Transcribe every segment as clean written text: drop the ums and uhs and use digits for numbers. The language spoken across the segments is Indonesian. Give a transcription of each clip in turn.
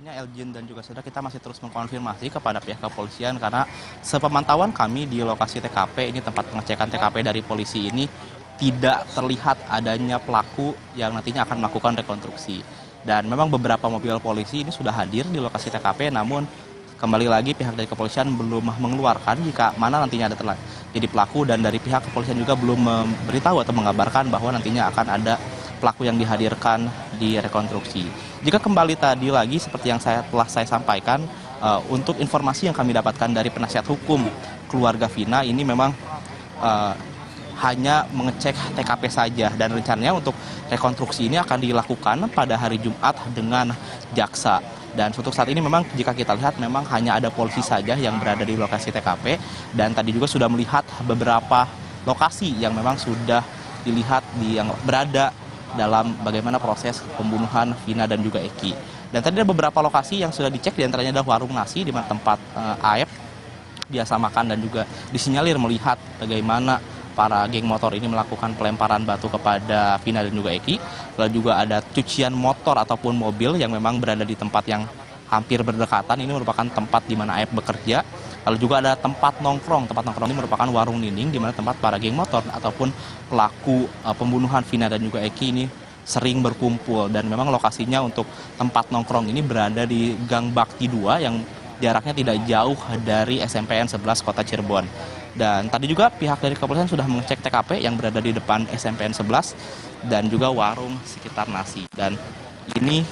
tentunya Elgin dan juga saudara, kita masih terus mengkonfirmasi kepada pihak kepolisian karena sepemantauan kami di lokasi TKP, ini tempat pengecekan TKP dari polisi ini, tidak terlihat adanya pelaku yang nantinya akan melakukan rekonstruksi. Dan memang beberapa mobil polisi ini sudah hadir di lokasi TKP, namun kembali lagi pihak dari kepolisian belum mengeluarkan jika mana nantinya ada jadi pelaku, dan dari pihak kepolisian juga belum memberitahu atau mengabarkan bahwa nantinya akan ada pelaku yang dihadirkan di rekonstruksi. Jika kembali tadi lagi seperti yang telah saya sampaikan, untuk informasi yang kami dapatkan dari penasihat hukum keluarga Vina ini memang hanya mengecek TKP saja, dan rencananya untuk rekonstruksi ini akan dilakukan pada hari Jumat dengan jaksa. Dan untuk saat ini memang jika kita lihat memang hanya ada polisi saja yang berada di lokasi TKP, dan tadi juga sudah melihat beberapa lokasi yang memang sudah dilihat yang berada dalam bagaimana proses pembunuhan Vina dan juga Eki. Dan tadi ada beberapa lokasi yang sudah dicek, diantaranya adalah warung nasi di mana tempat Aep biasa makan, dan juga disinyalir melihat bagaimana para geng motor ini melakukan pelemparan batu kepada Vina dan juga Eki. Lalu juga ada cucian motor ataupun mobil yang memang berada di tempat yang hampir berdekatan. Ini merupakan tempat di mana Aep bekerja. Lalu juga ada tempat nongkrong. Tempat nongkrong ini merupakan warung nining di mana tempat para geng motor ataupun pelaku pembunuhan Vina dan juga Eki ini sering berkumpul. Dan memang lokasinya untuk tempat nongkrong ini berada di Gang Bakti 2 yang jaraknya tidak jauh dari SMPN 11 Kota Cirebon. Dan tadi juga pihak dari kepolisian sudah mengecek TKP yang berada di depan SMPN 11 dan juga warung sekitar nasi. Dan ini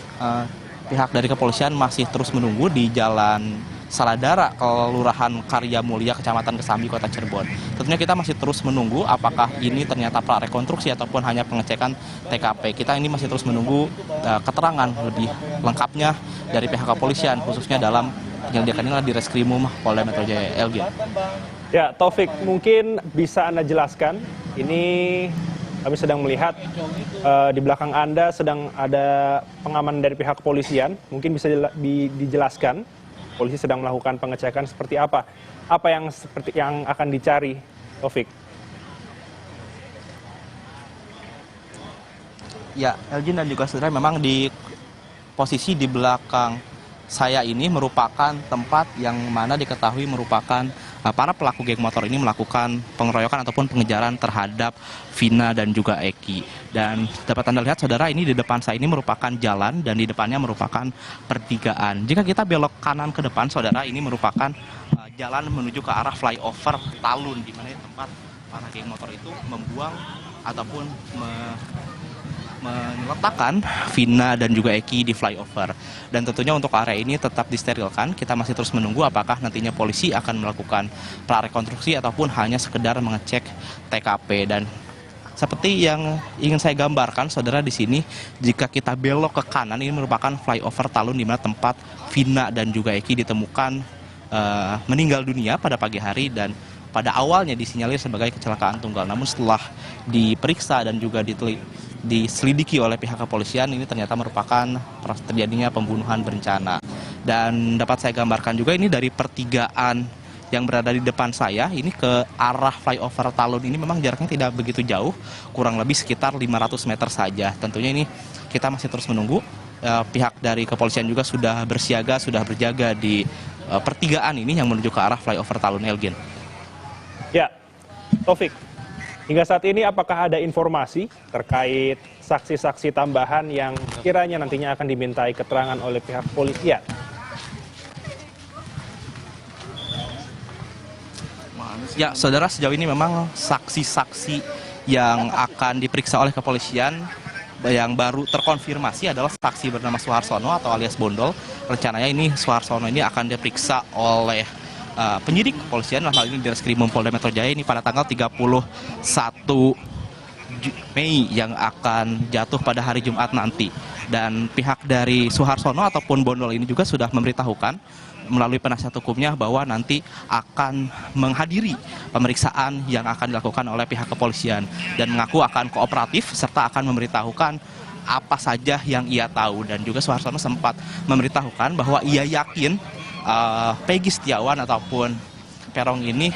pihak dari kepolisian masih terus menunggu di Jalan Saladara, Kelurahan Karya Mulia, Kecamatan Kesambi, Kota Cirebon. Tentunya kita masih terus menunggu apakah ini ternyata prarekonstruksi ataupun hanya pengecekan TKP. Kita ini masih terus menunggu keterangan lebih lengkapnya dari pihak kepolisian, khususnya dalam penyelidikan ini di Reskrimum Polda Metro Jaya. Elgin. Ya, Taufik, mungkin bisa Anda jelaskan, ini kami sedang melihat di belakang Anda sedang ada pengaman dari pihak kepolisian. Mungkin bisa dijelaskan, polisi sedang melakukan pengecekan seperti apa yang akan dicari, Taufik? Ya, Elgin dan juga saudara, memang di posisi di belakang saya ini merupakan tempat yang mana diketahui merupakan para pelaku geng motor ini melakukan pengeroyokan ataupun pengejaran terhadap Vina dan juga Eki. Dan dapat Anda lihat saudara, ini di depan saya ini merupakan jalan dan di depannya merupakan pertigaan. Jika kita belok kanan ke depan saudara, ini merupakan jalan menuju ke arah flyover Talun, di mana tempat para geng motor itu membuang ataupun meletakkan Vina dan juga Eki di flyover. Dan tentunya untuk area ini tetap disterilkan. Kita masih terus menunggu apakah nantinya polisi akan melakukan prarekonstruksi ataupun hanya sekedar mengecek TKP. Dan seperti yang ingin saya gambarkan saudara di sini, jika kita belok ke kanan, ini merupakan flyover Talun di mana tempat Vina dan juga Eki ditemukan meninggal dunia pada pagi hari, dan pada awalnya disinyalir sebagai kecelakaan tunggal. Namun setelah diperiksa dan juga diselidiki oleh pihak kepolisian, ini ternyata merupakan terjadinya pembunuhan berencana. Dan dapat saya gambarkan juga ini dari pertigaan yang berada di depan saya, ini ke arah flyover Talun ini memang jaraknya tidak begitu jauh, kurang lebih sekitar 500 meter saja. Tentunya ini kita masih terus menunggu. Pihak dari kepolisian juga sudah bersiaga, sudah berjaga di pertigaan ini yang menuju ke arah flyover Talun. Elgin. Ya, Taufik, hingga saat ini apakah ada informasi terkait saksi-saksi tambahan yang kiranya nantinya akan dimintai keterangan oleh pihak kepolisian? Ya, saudara, sejauh ini memang saksi-saksi yang akan diperiksa oleh kepolisian yang baru terkonfirmasi adalah saksi bernama Suharsono atau alias Bondol. Rencananya ini Suharsono ini akan diperiksa oleh penyidik kepolisian, hal ini di Reskrimum Polda Metro Jaya ini pada tanggal 31 Mei yang akan jatuh pada hari Jumat nanti. Dan pihak dari Suharsono ataupun Bondol ini juga sudah memberitahukan melalui penasihat hukumnya bahwa nanti akan menghadiri pemeriksaan yang akan dilakukan oleh pihak kepolisian dan mengaku akan kooperatif serta akan memberitahukan apa saja yang ia tahu. Dan juga Suharsono sempat memberitahukan bahwa ia yakin Peggy Setiawan ataupun Peron ini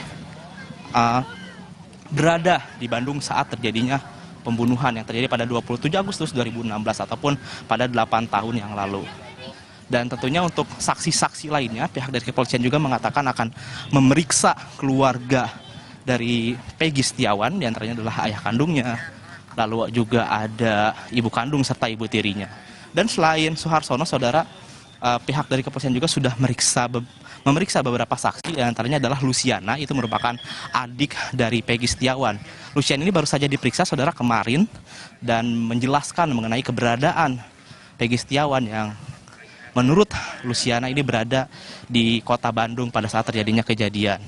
berada di Bandung saat terjadinya pembunuhan yang terjadi pada 27 Agustus 2016 ataupun pada 8 tahun yang lalu. Dan tentunya untuk saksi-saksi lainnya, pihak dari kepolisian juga mengatakan akan memeriksa keluarga dari Peggy Setiawan, diantaranya adalah ayah kandungnya, lalu juga ada ibu kandung serta ibu tirinya. Dan selain Suharsono, saudara, pihak dari kepolisian juga sudah memeriksa beberapa saksi, diantaranya adalah Luciana, itu merupakan adik dari Peggy Setiawan. Luciana ini baru saja diperiksa, saudara, kemarin, dan menjelaskan mengenai keberadaan Peggy Setiawan yang menurut Luciana ini berada di kota Bandung pada saat terjadinya kejadian.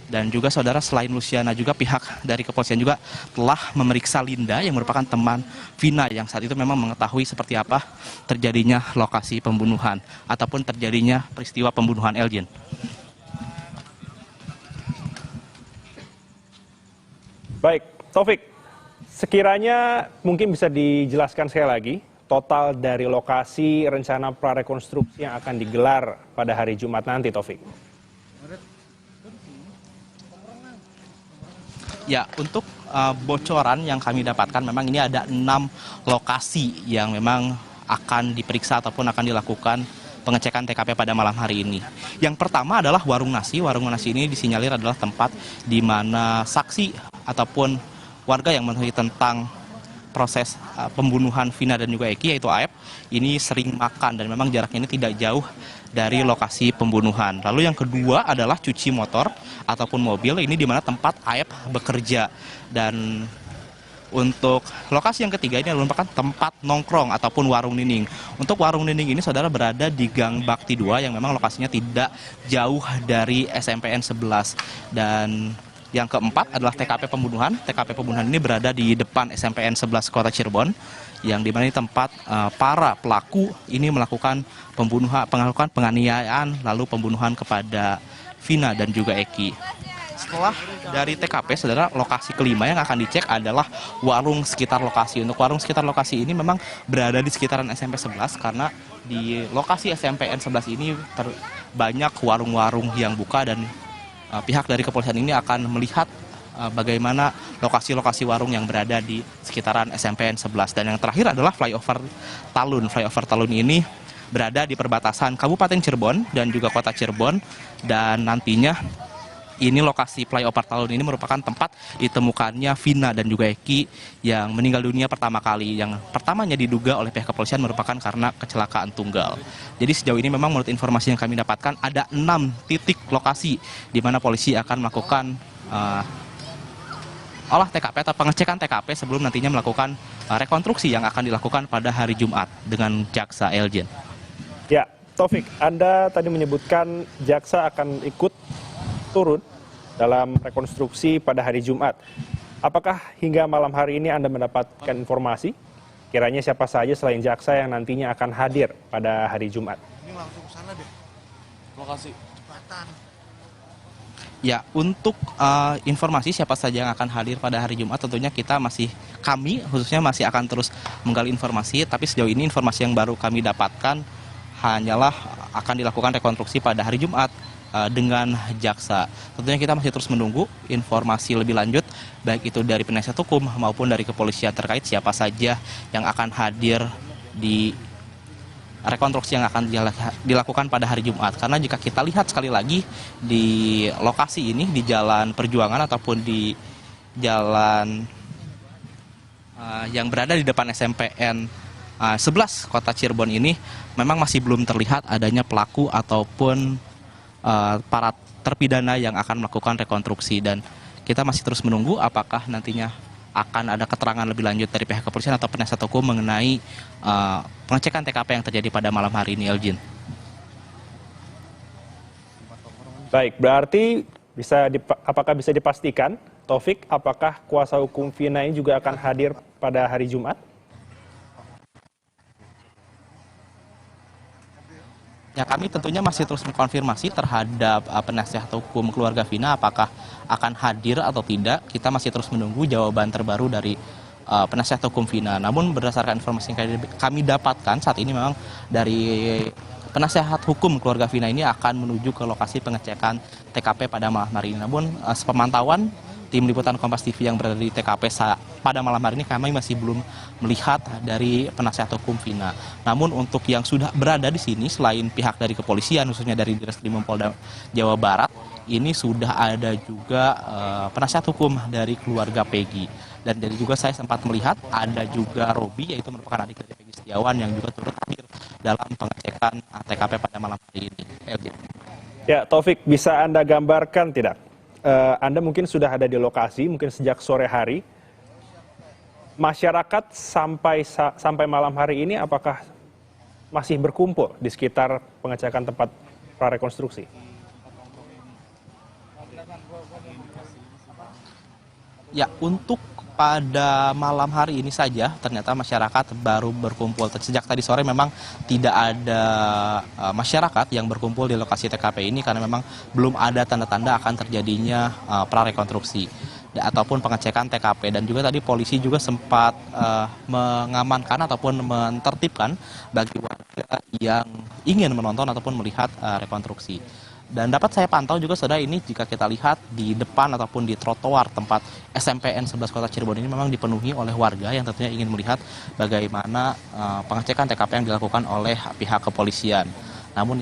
Dan juga saudara, selain Luciana juga pihak dari kepolisian juga telah memeriksa Linda yang merupakan teman Vina yang saat itu memang mengetahui seperti apa terjadinya lokasi pembunuhan ataupun terjadinya peristiwa pembunuhan Elgin. Baik, Taufik, sekiranya mungkin bisa dijelaskan sekali lagi total dari lokasi rencana prarekonstruksi yang akan digelar pada hari Jumat nanti, Taufik. Ya, untuk bocoran yang kami dapatkan memang ini ada 6 lokasi yang memang akan diperiksa ataupun akan dilakukan pengecekan TKP pada malam hari ini. Yang pertama adalah warung nasi. Warung nasi ini disinyalir adalah tempat di mana saksi ataupun warga yang mengetahui tentang proses pembunuhan Vina dan juga Eki, yaitu Aep, ini sering makan dan memang jaraknya ini tidak jauh dari lokasi pembunuhan. Lalu yang kedua adalah cuci motor ataupun mobil, ini di mana tempat Aep bekerja. Dan untuk lokasi yang ketiga ini merupakan tempat nongkrong ataupun warung nining. Untuk warung nining ini saudara berada di Gang Bakti 2 yang memang lokasinya tidak jauh dari SMPN 11. Dan yang keempat adalah TKP pembunuhan. TKP pembunuhan ini berada di depan SMPN 11 Kota Cirebon, yang dimana ini tempat para pelaku ini melakukan penganiayaan lalu pembunuhan kepada Vina dan juga Eki. Setelah dari TKP, saudara, lokasi kelima yang akan dicek adalah warung sekitar lokasi. Untuk warung sekitar lokasi ini memang berada di sekitaran SMP 11 karena di lokasi SMPN 11 ini banyak warung-warung yang buka, dan pihak dari kepolisian ini akan melihat bagaimana lokasi-lokasi warung yang berada di sekitaran SMPN 11. Dan yang terakhir adalah flyover Talun. Flyover Talun ini berada di perbatasan Kabupaten Cirebon dan juga Kota Cirebon, dan nantinya ini lokasi flyover Talun ini merupakan tempat ditemukannya Vina dan juga Eki yang meninggal dunia pertama kali. Yang pertamanya diduga oleh pihak kepolisian merupakan karena kecelakaan tunggal. Jadi sejauh ini memang menurut informasi yang kami dapatkan ada 6 titik lokasi di mana polisi akan melakukan olah TKP atau pengecekan TKP sebelum nantinya melakukan rekonstruksi yang akan dilakukan pada hari Jumat dengan jaksa Elgin. Ya, Taufik, Anda tadi menyebutkan jaksa akan ikut turun dalam rekonstruksi pada hari Jumat. Apakah hingga malam hari ini Anda mendapatkan informasi kiranya siapa saja selain jaksa yang nantinya akan hadir pada hari Jumat? Ini langsung ke sana deh, lokasi Jembatan. Ya, untuk informasi siapa saja yang akan hadir pada hari Jumat, tentunya kami khususnya masih akan terus menggali informasi, tapi sejauh ini informasi yang baru kami dapatkan hanyalah akan dilakukan rekonstruksi pada hari Jumat dengan jaksa. Tentunya kita masih terus menunggu informasi lebih lanjut, baik itu dari penasihat hukum maupun dari kepolisian terkait siapa saja yang akan hadir di rekonstruksi yang akan dilakukan pada hari Jumat. Karena jika kita lihat sekali lagi di lokasi ini, di Jalan Perjuangan ataupun di jalan yang berada di depan SMPN 11 Kota Cirebon ini, memang masih belum terlihat adanya pelaku ataupun para terpidana yang akan melakukan rekonstruksi. Dan kita masih terus menunggu apakah nantinya akan ada keterangan lebih lanjut dari pihak kepolisian atau penasihat hukum mengenai pengecekan TKP yang terjadi pada malam hari ini, Elgin. Baik, berarti apakah bisa dipastikan, Taufik, apakah kuasa hukum Vina ini juga akan hadir pada hari Jumat? Ya, kami tentunya masih terus mengkonfirmasi terhadap penasihat hukum keluarga Vina apakah akan hadir atau tidak. Kita masih terus menunggu jawaban terbaru dari penasihat hukum Vina. Namun berdasarkan informasi yang kami dapatkan saat ini, memang dari penasihat hukum keluarga Vina ini akan menuju ke lokasi pengecekan TKP pada malam hari ini. Namun sepemantauan tim liputan Kompas TV yang berada di TKP pada malam hari ini kami masih belum melihat dari penasihat hukum Vina. Namun untuk yang sudah berada di sini selain pihak dari kepolisian khususnya dari Ditreskrimum Polda Jawa Barat, ini sudah ada juga penasihat hukum dari keluarga Peggy. Dan dari juga saya sempat melihat ada juga Robi, yaitu merupakan adik dari Peggy Setiawan yang juga turut hadir dalam pengecekan TKP pada malam hari ini. Ya, Taufik, bisa Anda gambarkan tidak? Anda mungkin sudah ada di lokasi, mungkin sejak sore hari. Masyarakat sampai malam hari ini apakah masih berkumpul di sekitar pengecekan tempat prarekonstruksi? Ya, untuk pada malam hari ini saja ternyata masyarakat baru berkumpul. Sejak tadi sore memang tidak ada masyarakat yang berkumpul di lokasi TKP ini karena memang belum ada tanda-tanda akan terjadinya prarekonstruksi ataupun pengecekan TKP. Dan juga tadi polisi juga sempat mengamankan ataupun mentertibkan bagi warga yang ingin menonton ataupun melihat rekonstruksi. Dan dapat saya pantau juga saudara, ini jika kita lihat di depan ataupun di trotoar tempat SMPN 11 Kota Cirebon ini memang dipenuhi oleh warga yang tentunya ingin melihat bagaimana pengecekan TKP yang dilakukan oleh pihak kepolisian. Namun